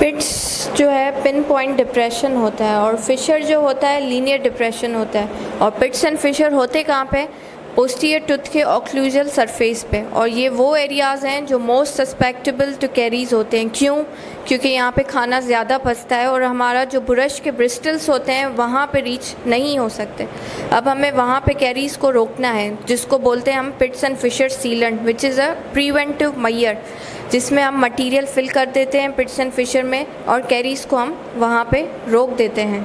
पिट्स जो है pin point depression होता है और फिशर जो होता है लीनियर डिप्रेशन होता है। और पिट्स एंड फिशर होते कहाँ पे? पोस्टीरियर टूथ के ऑक्लूजल सरफेस पे। और ये वो एरियाज़ हैं जो मोस्ट सस्पेक्टेबल टू कैरीज होते हैं। क्यों? क्योंकि यहाँ पे खाना ज़्यादा फंसता है और हमारा जो ब्रश के ब्रिस्टल्स होते हैं वहाँ पे रीच नहीं हो सकते। अब हमें वहाँ पे कैरीज को रोकना है, जिसको बोलते हैं हम pits and fissure sealant, which is a preventive measure, जिसमें हम मटेरियल फिल कर देते हैं पिट्स एंड फिशर में और कैरीज को हम वहाँ पे रोक देते हैं।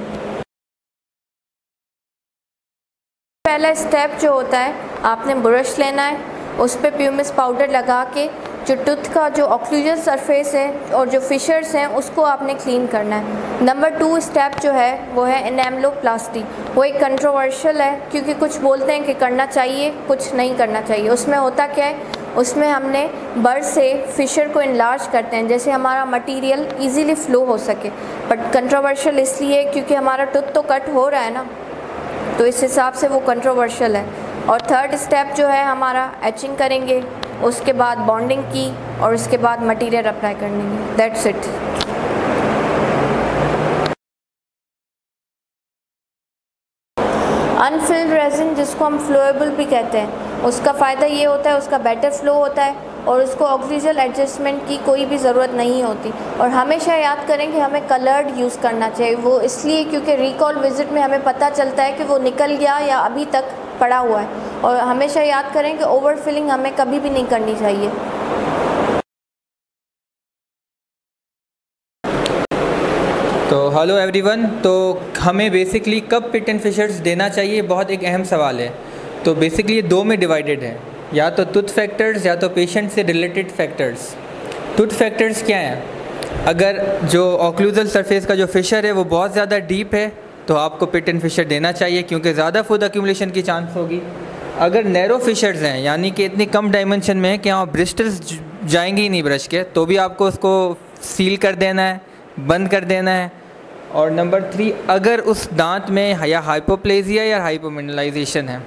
पहला स्टेप जो होता है, आपने ब्रश लेना है, उस पर प्यूमिस पाउडर लगा के जो टूथ का जो ऑक्लूजल सरफेस है और जो फिशर्स हैं उसको आपने क्लीन करना है। नंबर 2 स्टेप जो है वो है एनेमलोप्लास्टी। वो एक कंट्रोवर्शियल है क्योंकि कुछ बोलते हैं कि करना चाहिए, कुछ नहीं करना चाहिए। उसमें होता क्या है, उसमें हमने बर्ड से फिशर को इनलार्ज करते हैं जैसे हमारा मटेरियल इजीली फ्लो हो सके। बट कंट्रोवर्शियल इसलिए क्योंकि हमारा टूथ तो कट हो रहा है ना, तो इस हिसाब से वो कंट्रोवर्शियल है। और थर्ड स्टेप जो है हमारा एचिंग करेंगे, उसके बाद बॉन्डिंग की और उसके बाद मटेरियल अप्लाई करेंगे। That's it. अनफिल्ड रेजिन, जिसको हम फ्लोएबल भी कहते हैं, उसका फ़ायदा ये होता है उसका बेटर फ्लो होता है और उसको ऑक्सीजन एडजस्टमेंट की कोई भी ज़रूरत नहीं होती। और हमेशा याद करें कि हमें कलर्ड यूज़ करना चाहिए। वो इसलिए क्योंकि रिकॉल विज़िट में हमें पता चलता है कि वो निकल गया या अभी तक पड़ा हुआ है। और हमेशा याद करें कि ओवर फिलिंग हमें कभी भी नहीं करनी चाहिए। तो हेलो एवरीवन, तो हमें बेसिकली कब पिट एंड फिशर्स देना चाहिए, बहुत एक अहम सवाल है। तो बेसिकली ये 2 में डिवाइडेड है, या तो टूथ फैक्टर्स या तो पेशेंट से रिलेटेड फैक्टर्स। टूथ फैक्टर्स क्या हैं? अगर जो ऑक्लूजल सरफेस का जो फिशर है वो बहुत ज़्यादा डीप है तो आपको पिट एंड फिशर देना चाहिए क्योंकि ज़्यादा फूड एक्यूमुलेशन की चांस होगी। अगर नैरो फिशर्स हैं, यानी कि इतनी कम डायमेंशन में है कि वहाँ ब्रिस्टल्स जाएंगे ही नहीं ब्रश के, तो भी आपको उसको सील कर देना है, बंद कर देना है। और नंबर 3, अगर उस दांत में या हाइपोप्लेजिया या हाइपोमिनरलाइजेशन है।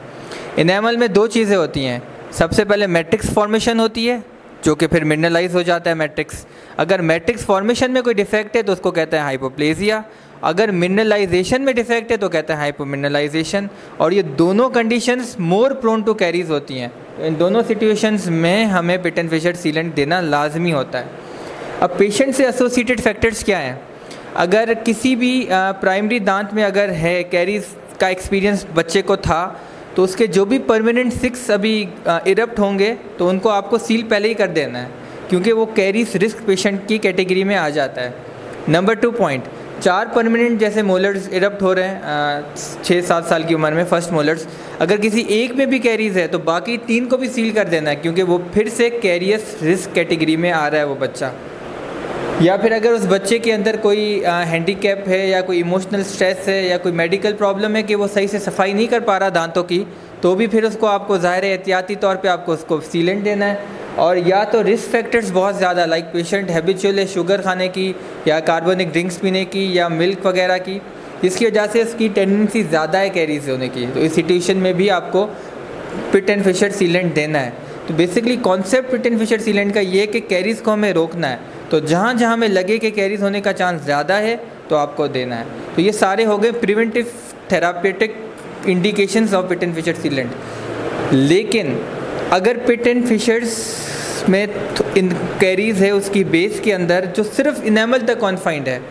इनेमल में 2 चीज़ें होती हैं। सबसे पहले मैट्रिक्स फॉर्मेशन होती है जो कि फिर मिनरलाइज हो जाता है मैट्रिक्स। अगर मैट्रिक्स फॉर्मेशन में कोई डिफेक्ट है तो उसको कहते हैं हाइपोप्लेजिया। अगर मिनरलाइजेशन में डिफेक्ट है तो कहते हैं हाइपोमिनरलाइजेशन। और ये दोनों conditions more prone to caries होती हैं। तो इन दोनों सिचुएशंस में हमें पिट एंड फिशर सीलेंट देना लाजमी होता है। अब पेशेंट से एसोसिएटेड फैक्टर्स क्या हैं? अगर किसी भी प्राइमरी दांत में अगर है कैरीज का एक्सपीरियंस बच्चे को था तो उसके जो भी परमानेंट 6 अभी इरप्ट होंगे तो उनको आपको सील पहले ही कर देना है क्योंकि वो कैरीज रिस्क पेशेंट की कैटेगरी में आ जाता है। नंबर 2 पॉइंट, 4 परमानेंट जैसे मोलर्स इरप्ट हो रहे हैं 6-7 साल की उम्र में, फर्स्ट मोलर्स, अगर किसी एक में भी कैरीज है तो बाकी 3 को भी सील कर देना है क्योंकि वो फिर से कैरियस रिस्क कैटेगरी में आ रहा है वो बच्चा। या फिर अगर उस बच्चे के अंदर कोई हैंडीकैप है या कोई इमोशनल स्ट्रेस है या कोई मेडिकल प्रॉब्लम है कि वो सही से सफाई नहीं कर पा रहा दांतों की, तो भी फिर उसको आपको ज़ाहिर है एहतियाती तौर पे आपको उसको सीलेंट देना है। और या तो रिस्क फैक्टर्स बहुत ज़्यादा, लाइक पेशेंट हैबिचुअल है शुगर खाने की या कार्बोनिक ड्रिंक्स पीने की या मिल्क वगैरह की, जिसकी वजह से उसकी टेंडेंसी ज़्यादा है कैरीज होने की, तो इस सिचुएशन में भी आपको पिट एंड फिशर सीलेंट देना है। तो basically concept pit and fissure sealant का ये है कि कैरीज को हमें रोकना है, तो जहाँ जहाँ हमें लगे कि कैरीज होने का चांस ज़्यादा है तो आपको देना है। तो ये सारे हो गए preventive therapeutic indications of pit and fissure sealant. लेकिन अगर पिट एंड फिशर्स में इन कैरीज है उसकी बेस के अंदर जो सिर्फ इनेमल तक कॉन्फाइंड है,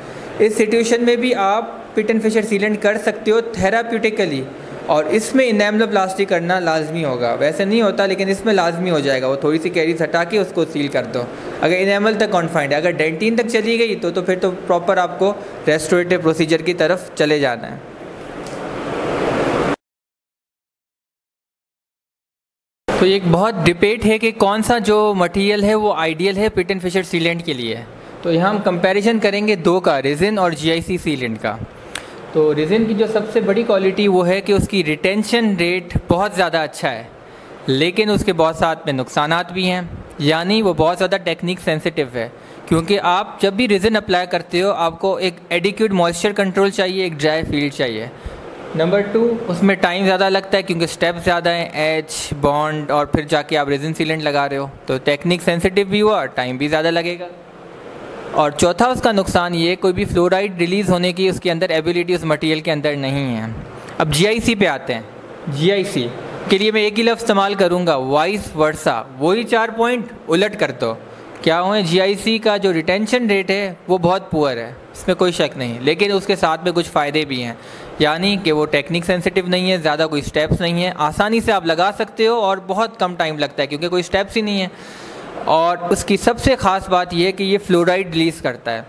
इस सिचुएशन में भी आप पिट एंड फिशर सीलेंट कर सकते हो थेराप्यूटिकली, और इसमें इनेमलोप्लास्टी करना लाजमी होगा। वैसे नहीं होता लेकिन इसमें लाजमी हो जाएगा, वो थोड़ी सी कैरीज हटा के उसको सील कर दो अगर इनेमल तक कॉन्फाइंड है। अगर डेंटिन तक चली गई तो फिर तो प्रॉपर आपको रेस्टोरेटिव प्रोसीजर की तरफ चले जाना है। तो ये एक बहुत डिबेट है कि कौन सा जो मटेरियल है वो आइडियल है पिट एंड फिशर सीलेंट के लिए। तो यहाँ हम कंपैरिजन करेंगे 2 का, रेजिन और जीआईसी सीलेंट का। तो रेजिन की जो सबसे बड़ी क्वालिटी वो है कि उसकी रिटेंशन रेट बहुत ज़्यादा अच्छा है, लेकिन उसके बहुत साथ में नुकसानात भी हैं, यानी वो बहुत ज़्यादा टेक्निक सेंसिटिव है क्योंकि आप जब भी रेजिन अप्लाई करते हो आपको एक एडिक्वेट मॉइस्चर कंट्रोल चाहिए, एक ड्राई फील्ड चाहिए। नंबर 2, उसमें टाइम ज़्यादा लगता है क्योंकि स्टेप ज़्यादा हैं, एच बॉन्ड और फिर जाके आप रेजिन सीलेंट लगा रहे हो, तो टेक्निक सेंसिटिव भी हुआ और टाइम भी ज़्यादा लगेगा। और चौथा उसका नुकसान ये, कोई भी फ्लोराइड रिलीज़ होने की उसके अंदर एबिलिटी उस मटेरियल के अंदर नहीं है। अब GIC पे आते हैं। GIC के लिए मैं एक ही लफ्ज़ इस्तेमाल करूँगा, वाइस वर्सा, वही 4 पॉइंट उलट कर दो। क्या हुए, GIC का जो रिटेंशन रेट है वो बहुत पुअर है, इसमें कोई शक नहीं, लेकिन उसके साथ में कुछ फ़ायदे भी हैं, यानी कि वो टेक्निक सेंसिटिव नहीं है, ज़्यादा कोई स्टेप्स नहीं है, आसानी से आप लगा सकते हो और बहुत कम टाइम लगता है क्योंकि कोई स्टेप्स ही नहीं है। और उसकी सबसे ख़ास बात यह है कि ये फ्लोराइड रिलीज़ करता है।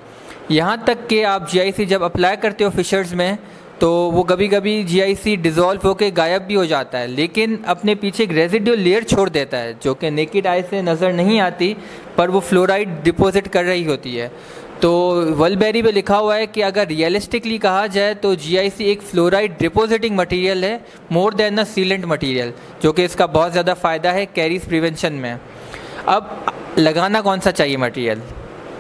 यहाँ तक कि आप GIC जब अप्लाई करते हो फिशर्स में तो वो कभी कभी GIC डिज़ोल्व होकर गायब भी हो जाता है, लेकिन अपने पीछे एक रेजिडुअल लेयर छोड़ देता है जो कि नेकेड आई से नज़र नहीं आती, पर वो फ्लोराइड डिपॉजिट कर रही होती है। तो वलबेरी पे लिखा हुआ है कि अगर रियलिस्टिकली कहा जाए तो GIC एक फ्लोराइड डिपॉजिटिंग मटेरियल है मोर देन अ सीलेंट मटेरियल, जो कि इसका बहुत ज़्यादा फ़ायदा है कैरीज प्रिवेंशन में। अब लगाना कौन सा चाहिए मटेरियल?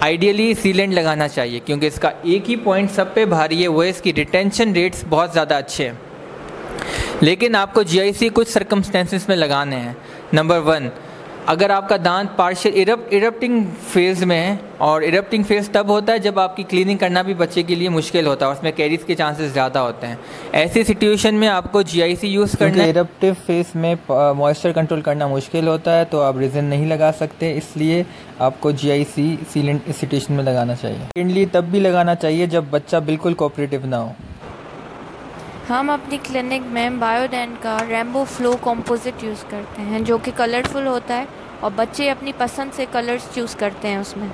आइडियली सीलेंट लगाना चाहिए क्योंकि इसका एक ही पॉइंट सब पे भारी है, वो है इसकी रिटेंशन रेट्स बहुत ज़्यादा अच्छे हैं। लेकिन आपको GIC कुछ सर्कमस्टेंसेस में लगाने हैं। नंबर 1, अगर आपका दांत पार्शियल इरप्टिंग फेज़ में है, और इरप्टिंग फेज़ तब होता है जब आपकी क्लीनिंग करना भी बच्चे के लिए मुश्किल होता है, उसमें कैरीज के चांसेस ज़्यादा होते हैं। ऐसी सिचुएशन में आपको GIC यूज़ करना है। इरप्टिव फेज़ में मॉइस्चर कंट्रोल करना मुश्किल होता है तो आप रेज़न नहीं लगा सकते, इसलिए आपको GIC सीलेंट इस सिचुएशन में लगाना चाहिए। सेकेंडली तब भी लगाना चाहिए जब बच्चा बिल्कुल कोऑपरेटिव ना हो। हम अपनी क्लिनिक में बायोडेंट का रेम्बो फ्लो कॉम्पोजिट यूज़ करते हैं जो कि कलरफुल होता है और बच्चे अपनी पसंद से कलर्स चूज़ करते हैं उसमें।